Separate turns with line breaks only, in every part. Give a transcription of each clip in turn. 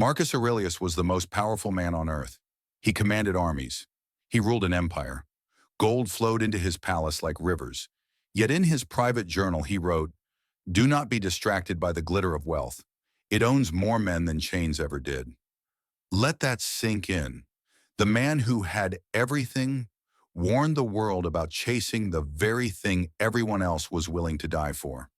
Marcus Aurelius was the most powerful man on earth. He commanded armies. He ruled an empire. Gold flowed into his palace like rivers. Yet in his private journal he wrote, "Do not be distracted by the glitter of wealth. It owns more men than chains ever did." Let that sink in. The man who had everything warned the world about chasing the very thing everyone else was willing to die for.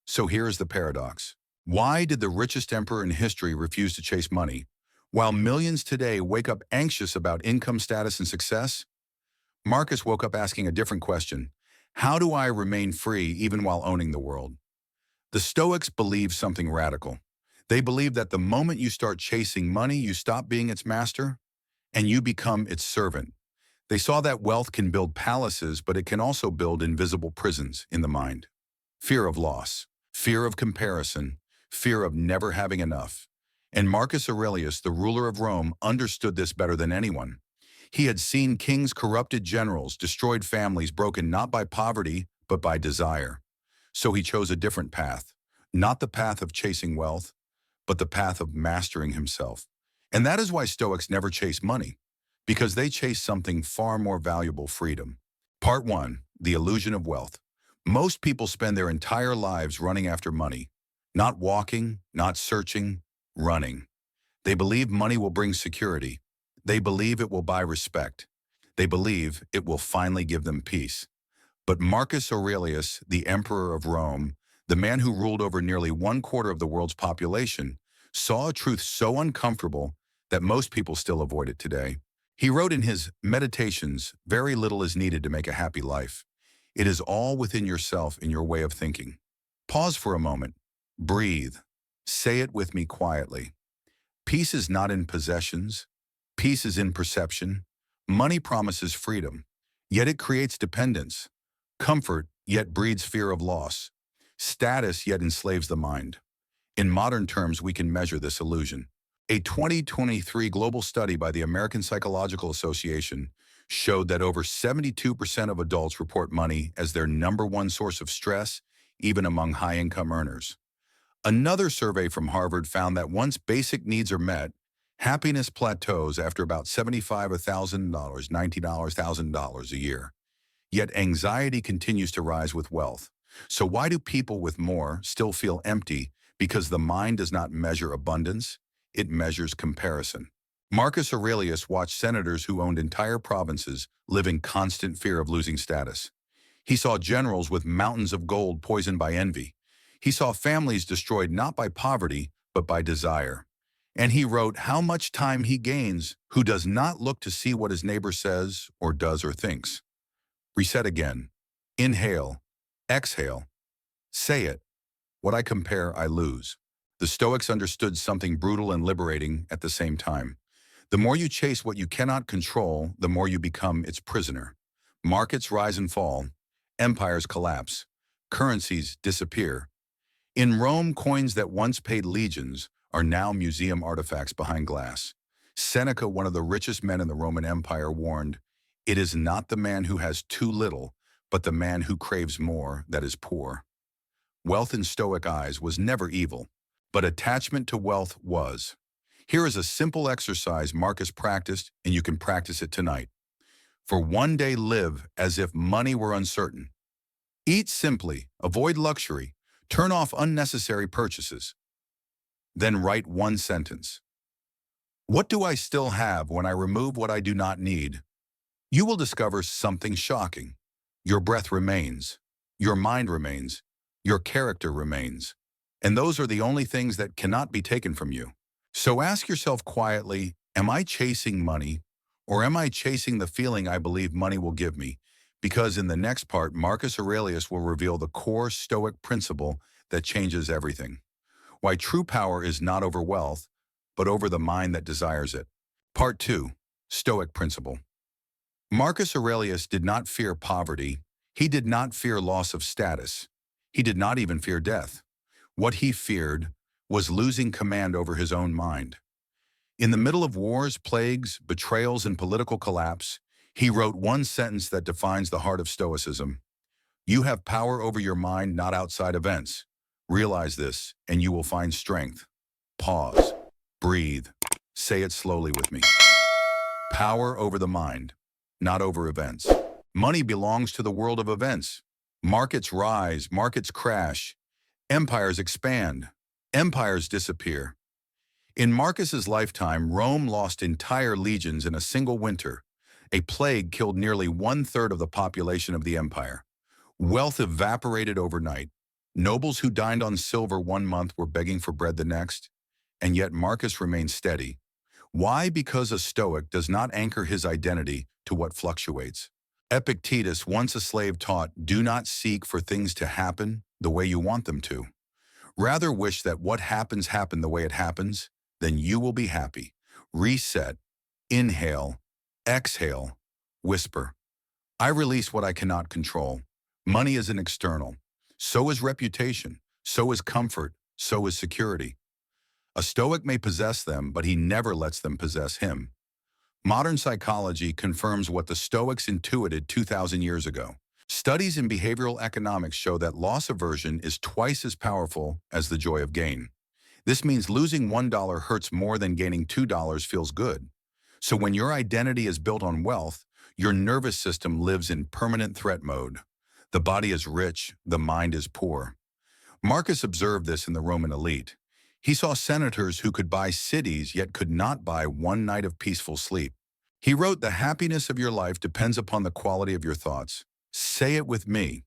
So here's the paradox. Why did the richest emperor in history refuse to chase money, while millions today wake up anxious about income status and success? Marcus woke up asking a different question. How do I remain free even while owning the world? The Stoics believe something radical. They believe that the moment you start chasing money, you stop being its master and you become its servant. They saw that wealth can build palaces, but it can also build invisible prisons in the mind. Fear of loss, fear of comparison, fear of never having enough. And Marcus Aurelius, the ruler of Rome, understood this better than anyone. He had seen kings, corrupted generals, destroyed families broken not by poverty, but by desire. So he chose a different path, not the path of chasing wealth, but the path of mastering himself. And that is why Stoics never chase money, because they chase something far more valuable: freedom. Part 1, the illusion of wealth. Most people spend their entire lives running after money, not walking, not searching, running. They believe money will bring security. They believe it will buy respect. They believe it will finally give them peace. But Marcus Aurelius, the emperor of Rome, the man who ruled over nearly 1/4 of the world's population, saw a truth so uncomfortable that most people still avoid it today. He wrote in his Meditations, "Very little is needed to make a happy life. It is all within yourself in your way of thinking." Pause for a moment. Breathe. Say it with me quietly. Peace is not in possessions. Peace is in perception. Money promises freedom, yet it creates dependence. Comfort, yet breeds fear of loss. Status, yet enslaves the mind. In modern terms, we can measure this illusion. A 2023 global study by the American Psychological Association showed that over 72% of adults report money as their #1 source of stress, even among high-income earners. Another survey from Harvard found that once basic needs are met, happiness plateaus after about $75,000, $90,000 a year. Yet anxiety continues to rise with wealth. So why do people with more still feel empty? Because the mind does not measure abundance, it measures comparison. Marcus Aurelius watched senators who owned entire provinces live in constant fear of losing status. He saw generals with mountains of gold poisoned by envy. He saw families destroyed not by poverty, but by desire. And he wrote how much time he gains who does not look to see what his neighbor says or does or thinks. Reset again. Inhale. Exhale. Say it. What I compare, I lose. The Stoics understood something brutal and liberating at the same time. The more you chase what you cannot control, the more you become its prisoner. Markets rise and fall. Empires collapse. Currencies disappear. In Rome, coins that once paid legions are now museum artifacts behind glass. Seneca, one of the richest men in the Roman Empire, warned, "It is not the man who has too little, but the man who craves more that is poor." Wealth in Stoic eyes was never evil, but attachment to wealth was. Here is a simple exercise Marcus practiced, and you can practice it tonight. For one day, live as if money were uncertain. Eat simply, avoid luxury, turn off unnecessary purchases. Then write one sentence. What do I still have when I remove what I do not need? You will discover something shocking. Your breath remains. Your mind remains. Your character remains. And those are the only things that cannot be taken from you. So ask yourself quietly, am I chasing money, or am I chasing the feeling I believe money will give me? Because in the next part, Marcus Aurelius will reveal the core Stoic principle that changes everything. Why true power is not over wealth, but over the mind that desires it. Part 2, Stoic principle. Marcus Aurelius did not fear poverty. He did not fear loss of status. He did not even fear death. What he feared was losing command over his own mind. In the middle of wars, plagues, betrayals, and political collapse, he wrote one sentence that defines the heart of Stoicism. You have power over your mind, not outside events. Realize this, and you will find strength. Pause. breathe. Say it slowly with me. Power over the mind, not over events. Money belongs to the world of events. Markets rise, markets crash, empires expand, empires disappear. In Marcus's lifetime, Rome lost entire legions in a single winter. A plague killed nearly one-third of the population of the empire. Wealth evaporated overnight. Nobles who dined on silver one month were begging for bread the next, and yet Marcus remained steady. Why? Because a Stoic does not anchor his identity to what fluctuates. Epictetus, once a slave, taught, "Do not seek for things to happen the way you want them to. Rather wish that what happens happen the way it happens, then you will be happy." Reset, inhale, exhale, whisper. I release what I cannot control. Money is an external. So is reputation. So is comfort. So is security. A Stoic may possess them, but he never lets them possess him. Modern psychology confirms what the Stoics intuited 2,000 years ago. Studies in behavioral economics show that loss aversion is twice as powerful as the joy of gain. This means losing $1 hurts more than gaining $2 feels good. So when your identity is built on wealth, your nervous system lives in permanent threat mode. The body is rich, the mind is poor. Marcus observed this in the Roman elite. He saw senators who could buy cities yet could not buy one night of peaceful sleep. He wrote, "The happiness of your life depends upon the quality of your thoughts." Say it with me.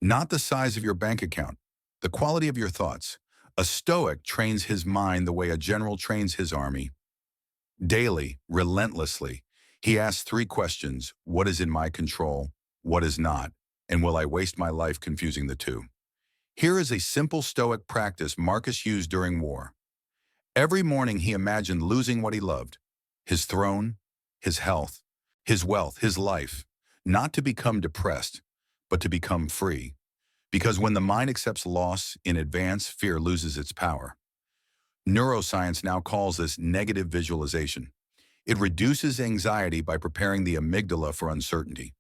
Not the size of your bank account, the quality of your thoughts. A Stoic trains his mind the way a general trains his army. Daily, relentlessly, he asks three questions: what is in my control? What is not? And will I waste my life confusing the two? Here is a simple Stoic practice Marcus used during war. Every morning he imagined losing what he loved: his throne, his health, his wealth, his life, not to become depressed, but to become free. Because when the mind accepts loss in advance, fear loses its power. Neuroscience now calls this negative visualization. It reduces anxiety by preparing the amygdala for uncertainty.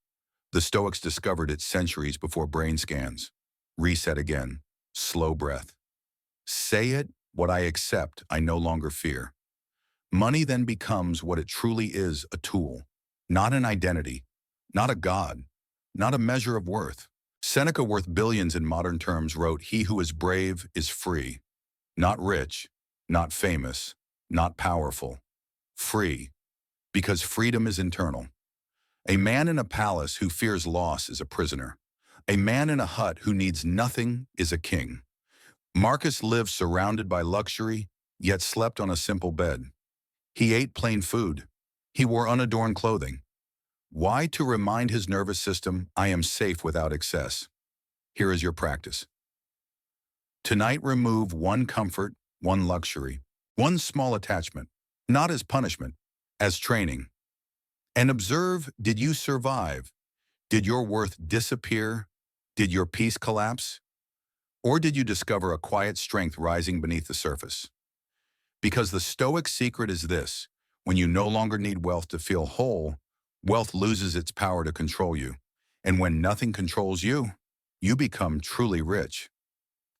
The Stoics discovered it centuries before brain scans. Reset again. Slow breath. Say it, what I accept, I no longer fear. Money then becomes what it truly is, a tool, not an identity, not a god, not a measure of worth. Seneca, worth billions in modern terms, wrote, "He who is brave is free, not rich, not famous, not powerful, free, because freedom is internal." A man in a palace who fears loss is a prisoner. A man in a hut who needs nothing is a king. Marcus lived surrounded by luxury, yet slept on a simple bed. He ate plain food. He wore unadorned clothing. Why? To remind his nervous system, I am safe without excess. Here is your practice. Tonight, remove one comfort, one luxury, one small attachment, not as punishment, as training. And observe, did you survive? Did your worth disappear? Did your peace collapse? Or did you discover a quiet strength rising beneath the surface? Because the Stoic secret is this: when you no longer need wealth to feel whole, wealth loses its power to control you. And when nothing controls you, you become truly rich.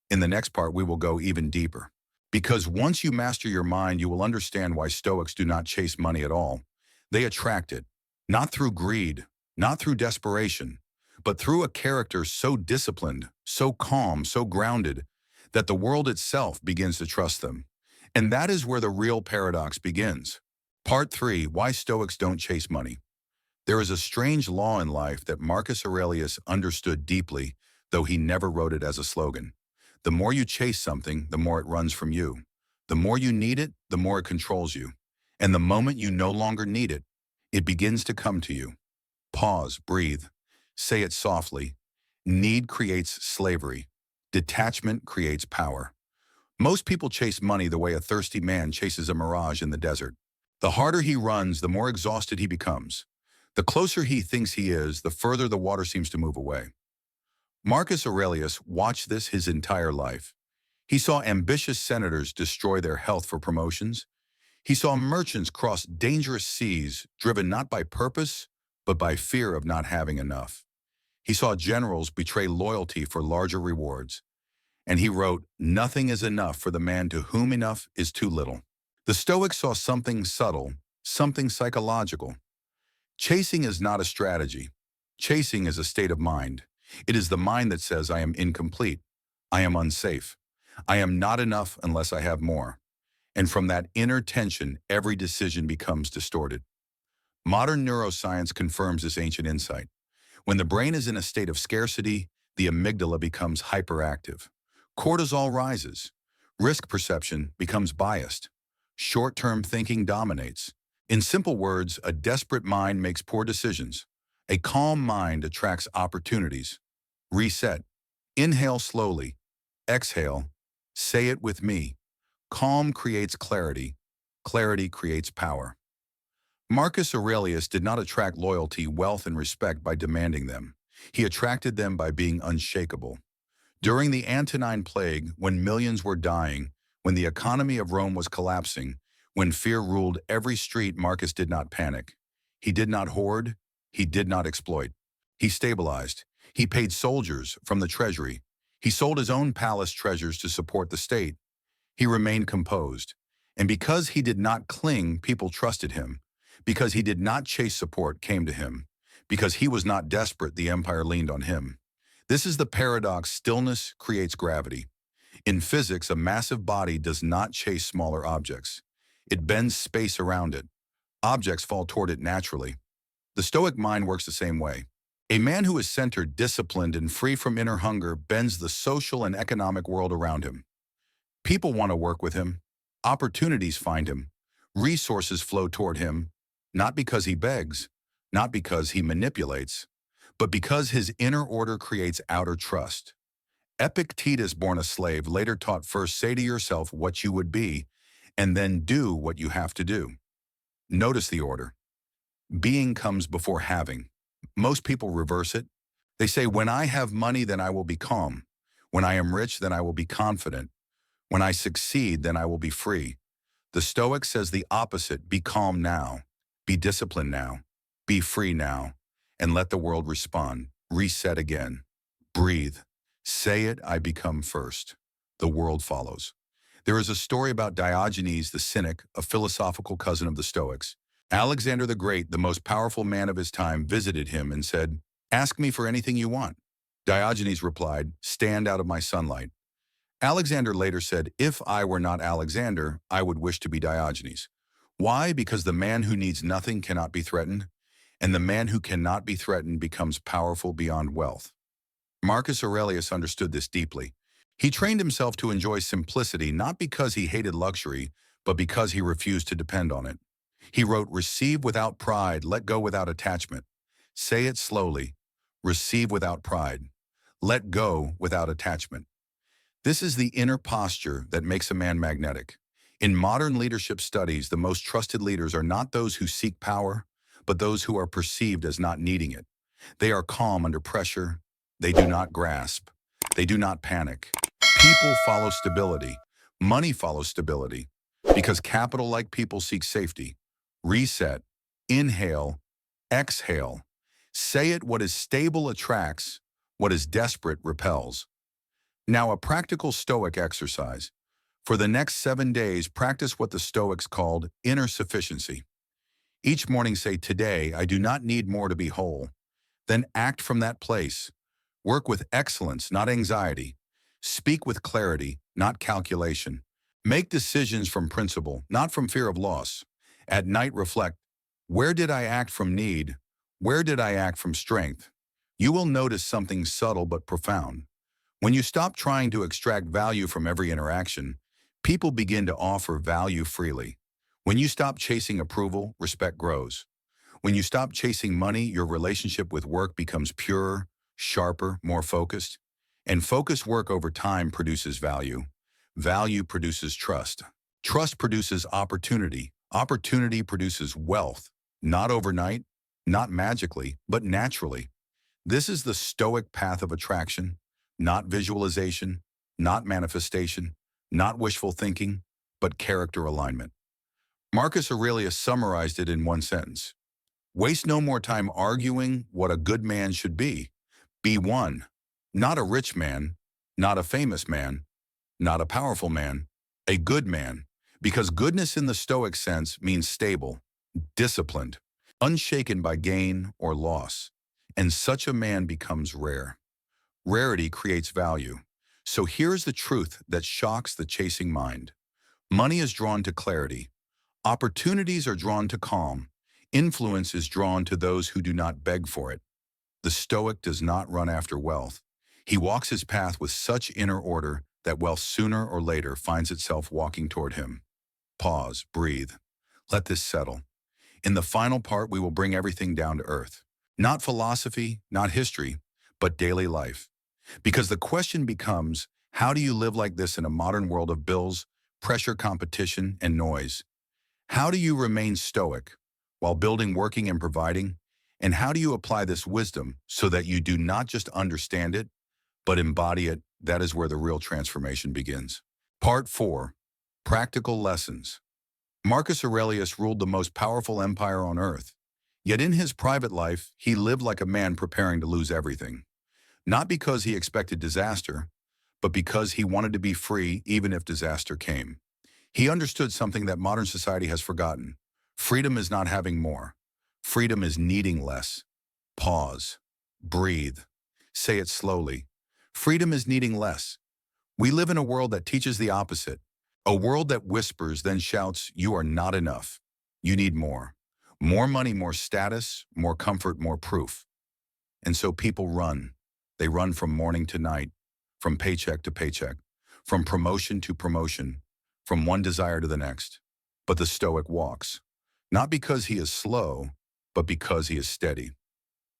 In the next part, we will go even deeper. Because once you master your mind, you will understand why Stoics do not chase money at all. They attract it, not through greed, not through desperation, but through a character so disciplined, so calm, so grounded, that the world itself begins to trust them. And that is where the real paradox begins. Part 3, why Stoics don't chase money. There is a strange law in life that Marcus Aurelius understood deeply, though he never wrote it as a slogan. The more you chase something, the more it runs from you. The more you need it, the more it controls you. And the moment you no longer need it, it begins to come to you. Pause, breathe. Say it softly. Need creates slavery. Detachment creates power. Most people chase money the way a thirsty man chases a mirage in the desert. The harder he runs, the more exhausted he becomes. The closer he thinks he is, the further the water seems to move away. Marcus Aurelius watched this his entire life. He saw ambitious senators destroy their health for promotions. He saw merchants cross dangerous seas, driven not by purpose, but by fear of not having enough. He saw generals betray loyalty for larger rewards. And he wrote, "Nothing is enough for the man to whom enough is too little." The Stoics saw something subtle, something psychological. Chasing is not a strategy. Chasing is a state of mind. It is the mind that says, I am incomplete. I am unsafe. I am not enough unless I have more. And from that inner tension, every decision becomes distorted. Modern neuroscience confirms this ancient insight. When the brain is in a state of scarcity, the amygdala becomes hyperactive. Cortisol rises. Risk perception becomes biased. Short-term thinking dominates. In simple words, a desperate mind makes poor decisions. A calm mind attracts opportunities. Reset. Inhale slowly. Exhale. Say it with me. Calm creates clarity. Clarity creates power. Marcus Aurelius did not attract loyalty, wealth, and respect by demanding them. He attracted them by being unshakable. During the Antonine Plague, when millions were dying, when the economy of Rome was collapsing, when fear ruled every street, Marcus did not panic. He did not hoard. He did not exploit. He stabilized. He paid soldiers from the treasury. He sold his own palace treasures to support the state. He remained composed. And because he did not cling, people trusted him. Because he did not chase, support came to him. Because he was not desperate, the empire leaned on him. This is the paradox: stillness creates gravity. In physics, a massive body does not chase smaller objects. It bends space around it. Objects fall toward it naturally. The Stoic mind works the same way. A man who is centered, disciplined, and free from inner hunger bends the social and economic world around him. People want to work with him. Opportunities find him. Resources flow toward him, not because he begs, not because he manipulates, but because his inner order creates outer trust. Epictetus, born a slave, later taught, first say to yourself what you would be, and then do what you have to do. Notice the order. Being comes before having. Most people reverse it. They say, when I have money, then I will be calm. When I am rich, then I will be confident. When I succeed, then I will be free. The Stoic says the opposite: be calm now, be disciplined now, be free now, and let the world respond. Reset again. Breathe. Say it, I become first. The world follows. There is a story about Diogenes the Cynic, a philosophical cousin of the Stoics. Alexander the Great, the most powerful man of his time, visited him and said, "Ask me for anything you want." Diogenes replied, "Stand out of my sunlight." Alexander later said, "If I were not Alexander, I would wish to be Diogenes." Why? Because the man who needs nothing cannot be threatened, and the man who cannot be threatened becomes powerful beyond wealth. Marcus Aurelius understood this deeply. He trained himself to enjoy simplicity, not because he hated luxury, but because he refused to depend on it. He wrote, "Receive without pride, let go without attachment." Say it slowly. Receive without pride. Let go without attachment. This is the inner posture that makes a man magnetic. In modern leadership studies, the most trusted leaders are not those who seek power, but those who are perceived as not needing it. They are calm under pressure. They do not grasp. They do not panic. People follow stability. Money follows stability. Because capital, like people, seeks safety. Reset. Inhale. Exhale. Say it: what is stable attracts, what is desperate repels. Now, a practical Stoic exercise. For the next 7 days, practice what the Stoics called inner sufficiency. Each morning say, "Today, I do not need more to be whole." Then act from that place. Work with excellence, not anxiety. Speak with clarity, not calculation. Make decisions from principle, not from fear of loss. At night, reflect, where did I act from need? Where did I act from strength? You will notice something subtle but profound. When you stop trying to extract value from every interaction, people begin to offer value freely. When you stop chasing approval, respect grows. When you stop chasing money, your relationship with work becomes purer, sharper, more focused. And focused work over time produces value. Value produces trust. Trust produces opportunity. Opportunity produces wealth. Not overnight, not magically, but naturally. This is the Stoic path of attraction. Not visualization, not manifestation, not wishful thinking, but character alignment. Marcus Aurelius summarized it in one sentence: waste no more time arguing what a good man should be. Be one. Not a rich man, not a famous man, not a powerful man, a good man. Because goodness in the Stoic sense means stable, disciplined, unshaken by gain or loss. And such a man becomes rare. Rarity creates value. So here's the truth that shocks the chasing mind. Money is drawn to clarity. Opportunities are drawn to calm. Influence is drawn to those who do not beg for it. The Stoic does not run after wealth. He walks his path with such inner order that wealth sooner or later finds itself walking toward him. Pause, breathe. Let this settle. In the final part, we will bring everything down to earth. Not philosophy, not history, but daily life. Because the question becomes, how do you live like this in a modern world of bills, pressure, competition, and noise? How do you remain stoic while building, working, and providing? And how do you apply this wisdom so that you do not just understand it, but embody it? That is where the real transformation begins. Part 4. Practical Lessons. Marcus Aurelius ruled the most powerful empire on earth. Yet in his private life, he lived like a man preparing to lose everything. Not because he expected disaster, but because he wanted to be free even if disaster came. He understood something that modern society has forgotten. Freedom is not having more. Freedom is needing less. Pause. Breathe. Say it slowly. Freedom is needing less. We live in a world that teaches the opposite. A world that whispers, then shouts, you are not enough. You need more. More money, more status, more comfort, more proof. And so people run. They run from morning to night, from paycheck to paycheck, from promotion to promotion, from one desire to the next. But the Stoic walks, not because he is slow, but because he is steady.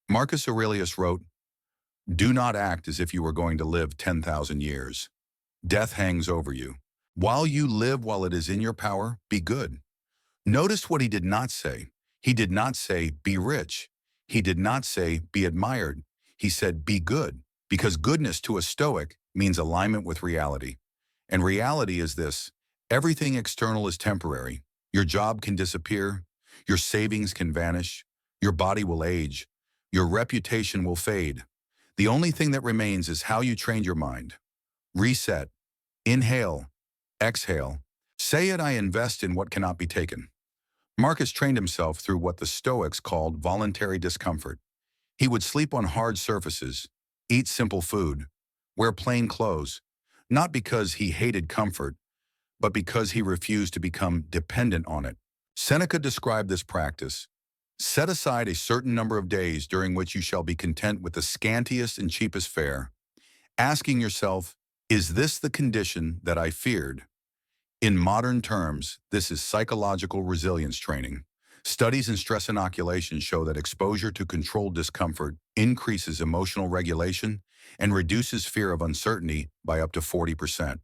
Marcus Aurelius wrote, "Do not act as if you were going to live 10,000 years. Death hangs over you. While you live, while it is in your power, be good." Notice what he did not say. He did not say, be rich. He did not say, be admired. He said, be good, because goodness to a Stoic means alignment with reality. And reality is this: everything external is temporary. Your job can disappear. Your savings can vanish. Your body will age. Your reputation will fade. The only thing that remains is how you trained your mind. Reset. Inhale. Exhale. Say it, I invest in what cannot be taken. Marcus trained himself through what the Stoics called voluntary discomfort. He would sleep on hard surfaces, eat simple food, wear plain clothes, not because he hated comfort, but because he refused to become dependent on it. Seneca described this practice: set aside a certain number of days during which you shall be content with the scantiest and cheapest fare, asking yourself, is this the condition that I feared? In modern terms, this is psychological resilience training. Studies in stress inoculation show that exposure to controlled discomfort increases emotional regulation and reduces fear of uncertainty by up to 40%.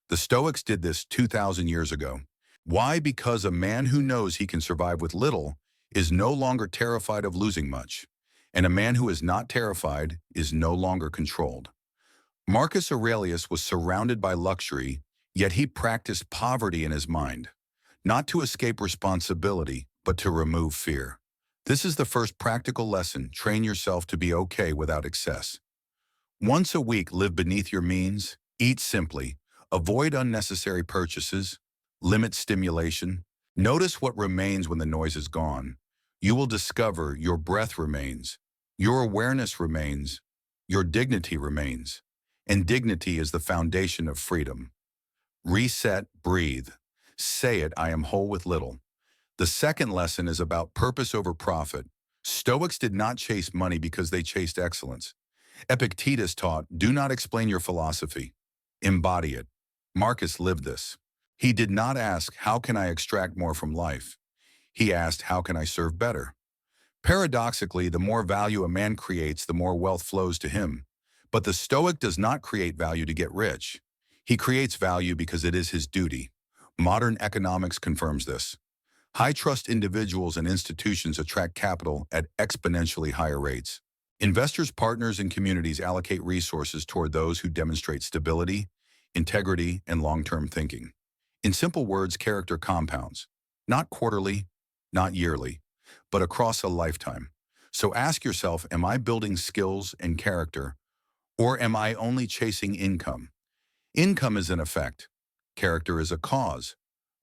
The Stoics did this 2,000 years ago. Why? Because a man who knows he can survive with little is no longer terrified of losing much, and a man who is not terrified is no longer controlled. Marcus Aurelius was surrounded by luxury, yet he practiced poverty in his mind, not to escape responsibility, but to remove fear. This is the first practical lesson: train yourself to be okay without excess. Once a week, live beneath your means, eat simply, avoid unnecessary purchases, limit stimulation. Notice what remains when the noise is gone. You will discover your breath remains, your awareness remains, your dignity remains. And dignity is the foundation of freedom. Reset, breathe. Say it, I am whole with little. The second lesson is about purpose over profit. Stoics did not chase money because they chased excellence. Epictetus taught, do not explain your philosophy. Embody it. Marcus lived this. He did not ask, how can I extract more from life? He asked, how can I serve better? Paradoxically, the more value a man creates, the more wealth flows to him. But the Stoic does not create value to get rich. He creates value because it is his duty. Modern economics confirms this. High-trust individuals and institutions attract capital at exponentially higher rates. Investors, partners, and communities allocate resources toward those who demonstrate stability, integrity, and long-term thinking. In simple words, character compounds, not quarterly, not yearly, but across a lifetime. So ask yourself, am I building skills and character, or am I only chasing income? Income is an effect. Character is a cause.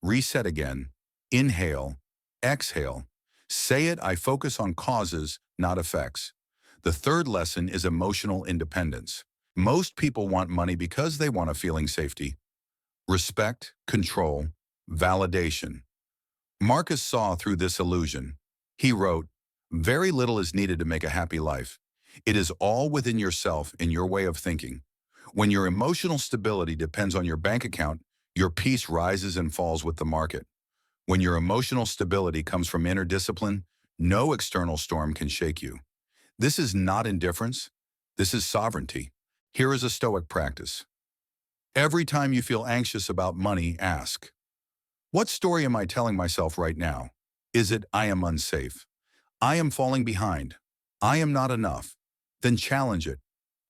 reset again, inhale, exhale. Say it, I focus on causes, not effects. The third lesson is emotional independence. Most people want money because they want a feeling safety, respect, control, validation. Marcus saw through this illusion. He wrote, "Very little is needed to make a happy life. It is all within yourself and your way of thinking. When your emotional stability depends on your bank account, your peace rises and falls with the market. When your emotional stability comes from inner discipline, no external storm can shake you. This is not indifference. This is sovereignty. Here is a Stoic practice. Every time you feel anxious about money, ask, what story am I telling myself right now? Is it, I am unsafe? I am falling behind. I am not enough. Then challenge it.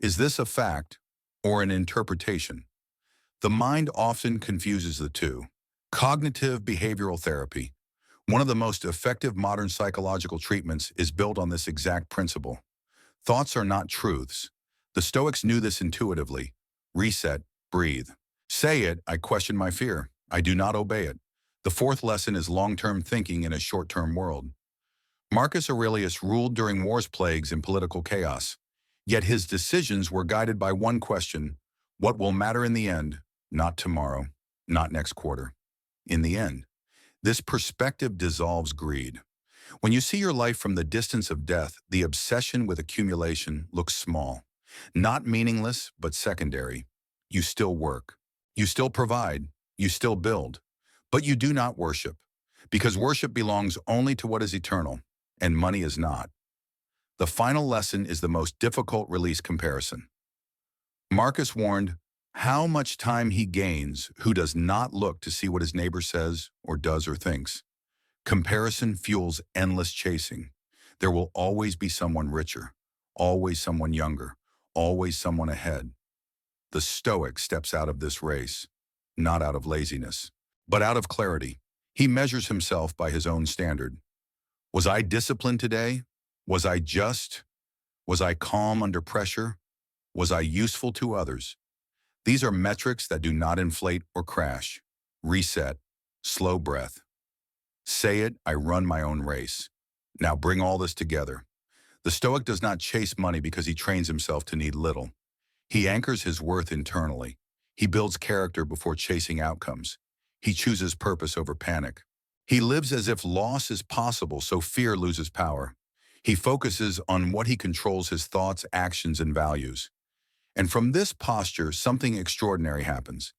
Is this a fact or an interpretation? The mind often confuses the two. Cognitive behavioral therapy, one of the most effective modern psychological treatments, is built on this exact principle. Thoughts are not truths. The Stoics knew this intuitively. Reset, breathe. Say it, I question my fear. I do not obey it. The fourth lesson is long-term thinking in a short-term world. Marcus Aurelius ruled during wars, plagues, and political chaos. Yet his decisions were guided by one question: what will matter in the end? Not tomorrow, not next quarter. In the end, this perspective dissolves greed. When you see your life from the distance of death, the obsession with accumulation looks small. Not meaningless, but secondary. You still work. You still provide. You still build. But you do not worship, because worship belongs only to what is eternal, and money is not. The final lesson is the most difficult: release comparison. Marcus warned, how much time he gains who does not look to see what his neighbor says or does or thinks. Comparison fuels endless chasing. There will always be someone richer, always someone younger, always someone ahead. The Stoic steps out of this race, not out of laziness, but out of clarity. He measures himself by his own standard. Was I disciplined today? Was I just? Was I calm under pressure? Was I useful to others? These are metrics that do not inflate or crash. Reset, slow breath. Say it, I run my own race. Now bring all this together. The Stoic does not chase money because he trains himself to need little. He anchors his worth internally. He builds character before chasing outcomes. He chooses purpose over panic. He lives as if loss is possible, so fear loses power. He focuses on what he controls: his thoughts, actions, and values. And from this posture, something extraordinary happens.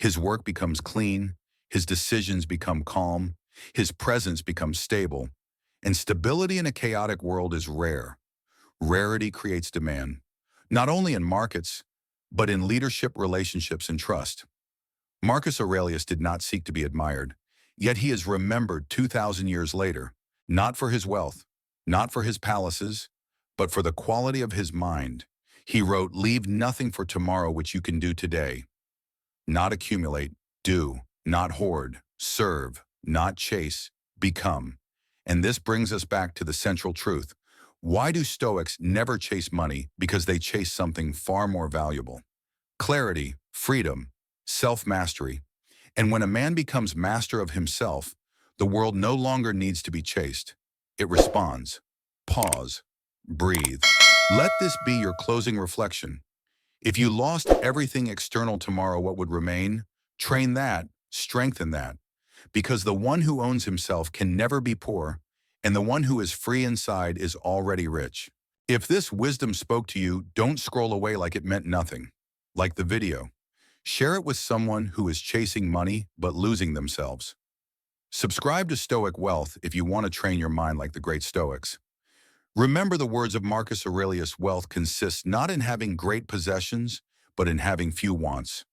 His work becomes clean, his decisions become calm, his presence becomes stable, and stability in a chaotic world is rare. Rarity creates demand, not only in markets, but in leadership, relationships, and trust. Marcus Aurelius did not seek to be admired, yet he is remembered 2,000 years later, not for his wealth, not for his palaces, but for the quality of his mind. He wrote, leave nothing for tomorrow which you can do today. Not accumulate, do, not hoard, serve, not chase, become. And this brings us back to the central truth. Why do Stoics never chase money? Because they chase something far more valuable. Clarity, freedom, self-mastery. And when a man becomes master of himself, the world no longer needs to be chased. It responds. Pause. Breathe. Let this be your closing reflection. If you lost everything external tomorrow, what would remain? Train that, strengthen that. Because the one who owns himself can never be poor, and the one who is free inside is already rich. If this wisdom spoke to you, don't scroll away like it meant nothing. Like the video. Share it with someone who is chasing money but losing themselves. Subscribe to Stoic Wealth if you want to train your mind like the great Stoics. Remember the words of Marcus Aurelius: wealth consists not in having great possessions, but in having few wants.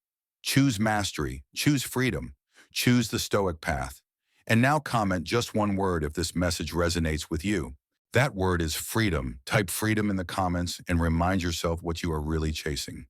Choose mastery, choose freedom, choose the Stoic path. And now comment just one word if this message resonates with you. That word is freedom. Type freedom in the comments and remind yourself what you are really chasing.